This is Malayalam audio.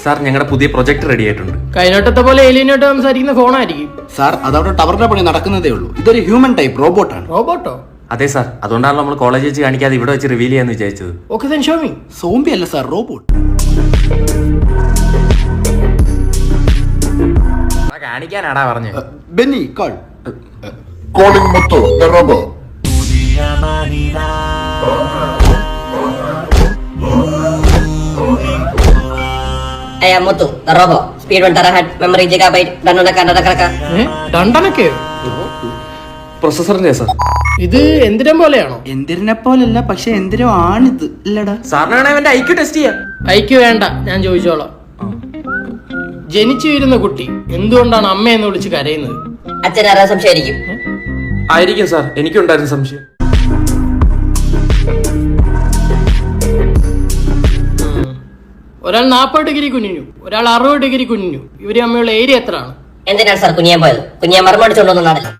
സാർ ഞങ്ങളുടെ പുതിയ പ്രൊജക്ട് റെഡി ആയിട്ടുണ്ട്. കൈനോട്ടത്തെ പോലെ ഏലിയനായിട്ട് സംസാരിക്കുന്ന ഫോണായിരിക്കും സാർ അതവിടെ ടവറിന്റെ പണി നടക്കുന്നതേ ഉള്ളൂ. ഇതൊരു ഹ്യൂമൻ ടൈപ്പ് റോബോട്ടാണ്. റോബോട്ടോ? അതെ സാർ, അതുകൊണ്ടാണ് നമ്മൾ കോളേജ് വെച്ച് കാണിക്കാതെ ഇവിടെ വെച്ച് റിവീൽ ചെയ്യാന്ന് വിചാരിച്ചത്. Okay then show me. Zombie അല്ല സാർ, റോബോട്ട്. കാണിക്കാനാടാ പറഞ്ഞു. Benny call. Calling Muthu, the robot. I am Muthu, the robot. Speed 1 terabyte, memory gigabyte, ഡണ്ടനക്ക. രണ്ടെണ്ണൊക്കെയോ? പ്രൊസസറിന്റെ sir. ഇത് എന്തിനം പോലെയാണോ? എന്തിനെ പോലല്ല, പക്ഷെ എന്തിനോ ആണിത് ഇല്ലടാ. സാറിനാണ് അവന്റെ ഐക്യു ടെസ്റ്റ് ചെയ്യാം. ഐക്യു വേണ്ട, ഞാൻ ചോദിച്ചോളാം. ജനിച്ചു വീരുന്ന കുട്ടി എന്തുകൊണ്ടാണ് അമ്മയെന്ന് വിളിച്ച് കരയുന്നത്? അച്ഛനാരാ സംശയമായിരിക്കും. ആയിരിക്കും സാർ, എനിക്കുണ്ടായിരുന്ന സംശയം. ഒരാൾ 40 ഡിഗ്രി കുനിഞ്ഞു, ഒരാൾ 60 ഡിഗ്രി കുനിഞ്ഞു. ഇവര് തമ്മിലുള്ള ഏരിയ എത്രയാണ്? എന്തിനാണ് സാർ കുനിയാൻ പോയത്? കുനിയാൻ മറുപടിച്ചുകൊണ്ടൊന്നും നടക്കും.